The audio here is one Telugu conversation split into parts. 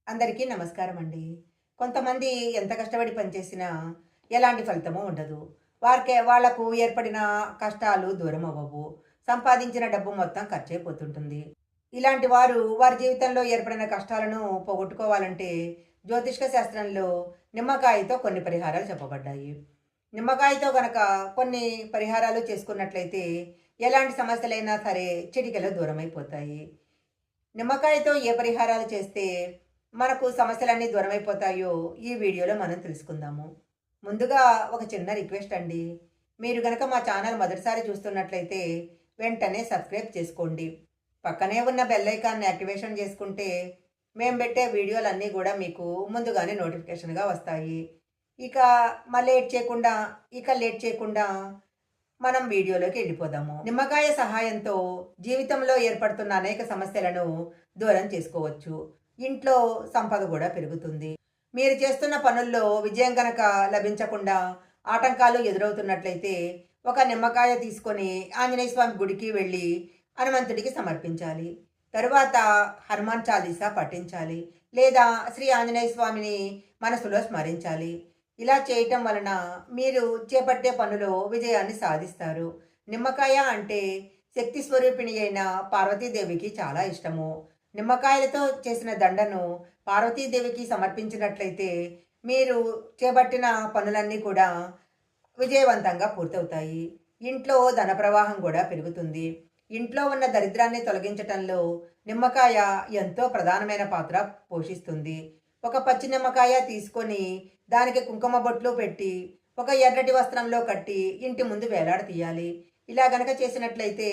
అందరికీ నమస్కారం అండి. కొంతమంది ఎంత కష్టపడి పనిచేసినా ఎలాంటి ఫలితము ఉండదు. వాళ్లకు ఏర్పడిన కష్టాలు దూరం అవ్వవు. సంపాదించిన డబ్బు మొత్తం ఖర్చయిపోతుంటుంది. ఇలాంటి వారు వారి జీవితంలో ఏర్పడిన కష్టాలను పోగొట్టుకోవాలంటే జ్యోతిష్క శాస్త్రంలో నిమ్మకాయతో కొన్ని పరిహారాలు చెప్పబడ్డాయి. నిమ్మకాయతో గనక కొన్ని పరిహారాలు చేసుకున్నట్లయితే ఎలాంటి సమస్యలైనా సరే చిటికెలో దూరమైపోతాయి. నిమ్మకాయతో ఏ పరిహారాలు చేస్తే మనకు సమస్యలన్నీ దూరమైపోతాయో ఈ వీడియోలో మనం తెలుసుకుందాము. ముందుగా ఒక చిన్న రిక్వెస్ట్ అండి. మీరు గనక మా ఛానల్ మొదటిసారి చూస్తున్నట్లయితే వెంటనే సబ్స్క్రైబ్ చేసుకోండి. పక్కనే ఉన్న బెల్ ఐకాన్ని యాక్టివేషన్ చేసుకుంటే మేము పెట్టే వీడియోలన్నీ కూడా మీకు ముందుగానే నోటిఫికేషన్గా వస్తాయి. ఇక లేట్ చేయకుండా మనం వీడియోలోకి వెళ్ళిపోదాము. నిమ్మకాయ సహాయంతో జీవితంలో ఏర్పడుతున్న అనేక సమస్యలను దూరం చేసుకోవచ్చు. ఇంట్లో సంపద కూడా పెరుగుతుంది. మీరు చేస్తున్న పనుల్లో విజయం గనక లభించకుండా ఆటంకాలు ఎదురవుతున్నట్లయితే ఒక నిమ్మకాయ తీసుకొని ఆంజనేయ స్వామి గుడికి వెళ్ళి హనుమంతుడికి సమర్పించాలి. తరువాత హనుమాన్ చాలీసా పఠించాలి, లేదా శ్రీ ఆంజనేయ స్వామిని మనసులో స్మరించాలి. ఇలా చేయటం వలన మీరు చేపట్టే పనులో విజయాన్ని సాధిస్తారు. నిమ్మకాయ అంటే శక్తి స్వరూపిణి అయిన పార్వతీదేవికి చాలా ఇష్టము. నిమ్మకాయలతో చేసిన దండను పార్వతీదేవికి సమర్పించినట్లయితే మీరు చేపట్టిన పనులన్నీ కూడా విజయవంతంగా పూర్తవుతాయి. ఇంట్లో ధన ప్రవాహం కూడా పెరుగుతుంది. ఇంట్లో ఉన్న దరిద్రాన్ని తొలగించటంలో నిమ్మకాయ ఎంతో ప్రధానమైన పాత్ర పోషిస్తుంది. ఒక పచ్చి నిమ్మకాయ తీసుకొని దానికి కుంకుమ బొట్లు పెట్టి ఒక ఎర్రటి వస్త్రంలో కట్టి ఇంటి ముందు వేలాడతీయాలి. ఇలా గనక చేసినట్లయితే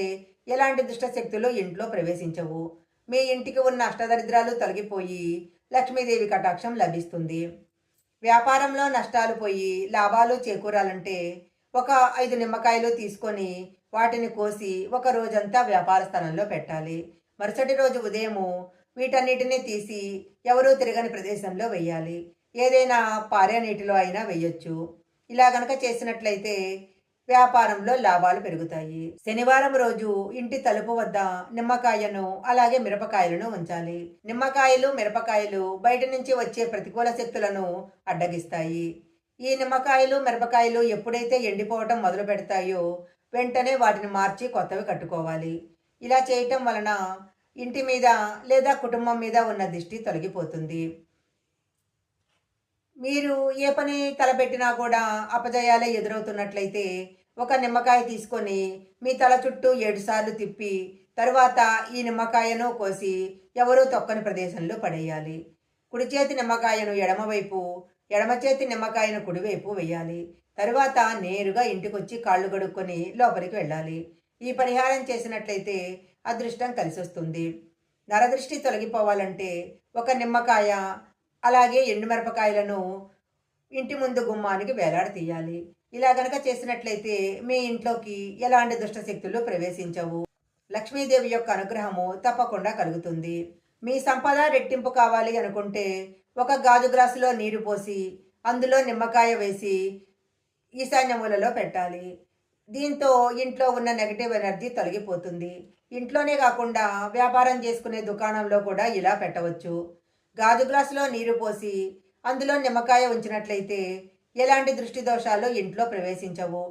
ఎలాంటి దుష్టశక్తులు ఇంట్లో ప్రవేశించవు. మీ ఇంటికి ఉన్న అష్టదరిద్రాలు తొలగిపోయి లక్ష్మీదేవి కటాక్షం లభిస్తుంది. వ్యాపారంలో నష్టాలు పోయి లాభాలు చేకూరాలంటే ఒక 5 నిమ్మకాయలు తీసుకొని వాటిని కోసి ఒక రోజంతా వ్యాపార స్థలంలో పెట్టాలి. మరుసటి రోజు ఉదయము వీటన్నిటిని తీసి ఎవరూ తిరగని ప్రదేశంలో వెయ్యాలి. ఏదైనా పారే నీటిలో అయినా వెయ్యొచ్చు. ఇలా గనక చేసినట్లయితే వ్యాపారంలో లాభాలు పెరుగుతాయి. శనివారం రోజు ఇంటి తలుపు వద్ద నిమ్మకాయను అలాగే మిరపకాయలను ఉంచాలి. నిమ్మకాయలు మిరపకాయలు బయట నుంచి వచ్చే ప్రతికూల శక్తులను అడ్డగిస్తాయి. ఈ నిమ్మకాయలు మిరపకాయలు ఎప్పుడైతే ఎండిపోవటం మొదలు పెడతాయో వెంటనే వాటిని మార్చి కొత్తవి కట్టుకోవాలి. ఇలా చేయటం వలన ఇంటి మీద లేదా కుటుంబం మీద ఉన్న దిష్టి తొలగిపోతుంది. మీరు ఏ పని తలపెట్టినా కూడా అపజయాలే ఎదురవుతున్నట్లయితే ఒక నిమ్మకాయ తీసుకొని మీ తల చుట్టూ 7 సార్లు తిప్పి తరువాత ఈ నిమ్మకాయను కోసి ఎవరూ తొక్కని ప్రదేశంలో పడేయాలి. కుడి చేతి నిమ్మకాయను ఎడమవైపు, ఎడమ చేతి నిమ్మకాయను కుడివైపు వేయాలి. తరువాత నేరుగా ఇంటికొచ్చి కాళ్ళు కడుక్కొని లోపలికి వెళ్ళాలి. ఈ పరిహారం చేసినట్లయితే అదృష్టం కలిసొస్తుంది. నరదృష్టి తొలగిపోవాలంటే ఒక నిమ్మకాయ అలాగే ఎండుమిరపకాయలను ఇంటి ముందు గుమ్మానికి వేలాడతీయాలి. ఇలా గనక చేసినట్లయితే మీ ఇంట్లోకి ఎలాంటి దుష్టశక్తులు ప్రవేశించవు. లక్ష్మీదేవి యొక్క అనుగ్రహము తప్పకుండా కలుగుతుంది. మీ సంపద రెట్టింపు కావాలి అనుకుంటే ఒక గాజు గ్లాసులో నీరు పోసి అందులో నిమ్మకాయ వేసి ఈశాన్య మూలలో పెట్టాలి. దీంతో ఇంట్లో ఉన్న నెగటివ్ ఎనర్జీ తొలగిపోతుంది. ఇంట్లోనే కాకుండా వ్యాపారం చేసుకునే దుకాణంలో కూడా ఇలా పెట్టవచ్చు. గాజు గ్లాసులో నీరు పోసి అందులో నిమ్మకాయ ఉంచినట్లయితే ఎలాంటి దృష్టి దోషాలు ఇంట్లో ప్రవేశించవు.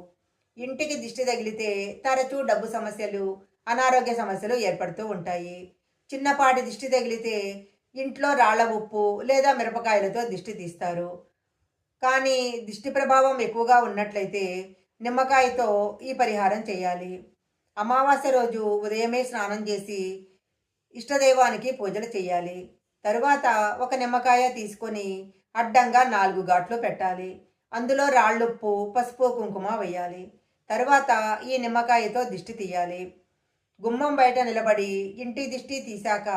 ఇంటికి దిష్టి తగిలితే తరచూ డబ్బు సమస్యలు, అనారోగ్య సమస్యలు ఏర్పడుతూ ఉంటాయి. చిన్నపాటి దిష్టి తగిలితే ఇంట్లో రాళ్ల ఉప్పు లేదా మిరపకాయలతో దిష్టి తీస్తారు. కానీ దిష్టి ప్రభావం ఎక్కువగా ఉన్నట్లయితే నిమ్మకాయతో ఈ పరిహారం చేయాలి. అమావాస్య రోజు ఉదయమే స్నానం చేసి ఇష్టదైవానికి పూజలు చేయాలి. తరువాత ఒక నిమ్మకాయ తీసుకొని అడ్డంగా 4 ఘాట్లు పెట్టాలి. అందులో రాళ్ళుప్పు, పసుపు, కుంకుమ వేయాలి. తరువాత ఈ నిమ్మకాయతో దిష్టి తీయాలి. గుమ్మం బయట నిలబడి ఇంటి దిష్టి తీశాక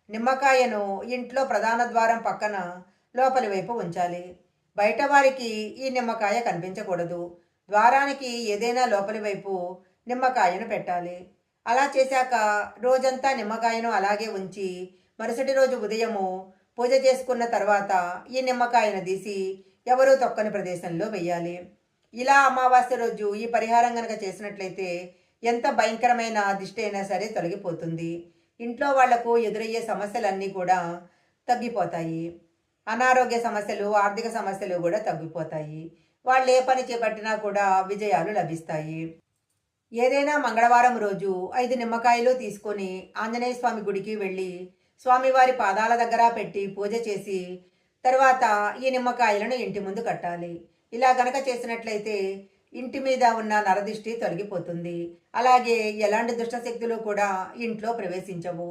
నిమ్మకాయను ఇంట్లో ప్రధాన ద్వారం పక్కన లోపలి వైపు ఉంచాలి. బయట వారికి ఈ నిమ్మకాయ కనిపించకూడదు. ద్వారానికి ఏదైనా లోపలి వైపు నిమ్మకాయను పెట్టాలి. అలా చేశాక రోజంతా నిమ్మకాయను అలాగే ఉంచి మరుసటి రోజు ఉదయము పూజ చేసుకున్న తర్వాత ఈ నిమ్మకాయను తీసి ఎవరూ తొక్కని ప్రదేశంలో వెయ్యాలి. ఇలా అమావాస్య రోజు ఈ పరిహారం గనక చేసినట్లయితే ఎంత భయంకరమైన దిష్టి అయినా సరే తొలగిపోతుంది. ఇంట్లో వాళ్లకు ఎదురయ్యే సమస్యలన్నీ కూడా తగ్గిపోతాయి. అనారోగ్య సమస్యలు, ఆర్థిక సమస్యలు కూడా తగ్గిపోతాయి. వాళ్ళు ఏ పని చేపట్టినా కూడా విజయాలు లభిస్తాయి. ఏదైనా మంగళవారం రోజు 5 నిమ్మకాయలు తీసుకొని ఆంజనేయ స్వామి గుడికి వెళ్ళి స్వామివారి పాదాల దగ్గర పెట్టి పూజ చేసి తర్వాత ఈ నిమ్మకాయలను ఇంటి ముందు కట్టాలి. ఇలా గనక చేసినట్లయితే ఇంటి మీద ఉన్న నరదిష్టి తొలగిపోతుంది. అలాగే ఎలాంటి దుష్ట శక్తులు కూడా ఇంట్లో ప్రవేశించవు.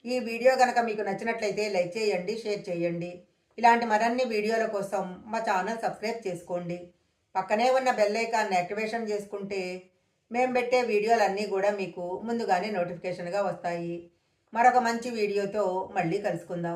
ఈ వీడియో గనక మీకు నచ్చినట్లయితే లైక్ చేయండి, షేర్ చేయండి. ఇలాంటి మరిన్ని వీడియోల కోసం మా ఛానల్ సబ్స్క్రైబ్ చేసుకోండి. పక్కనే ఉన్న బెల్ ఐకాన్ని యాక్టివేషన్ చేసుకుంటే మేము పెట్టే వీడియోలన్నీ కూడా మీకు ముందుగానే నోటిఫికేషన్గా వస్తాయి. మరొక మంచి వీడియోతో మళ్ళీ కలుసుకుందాం.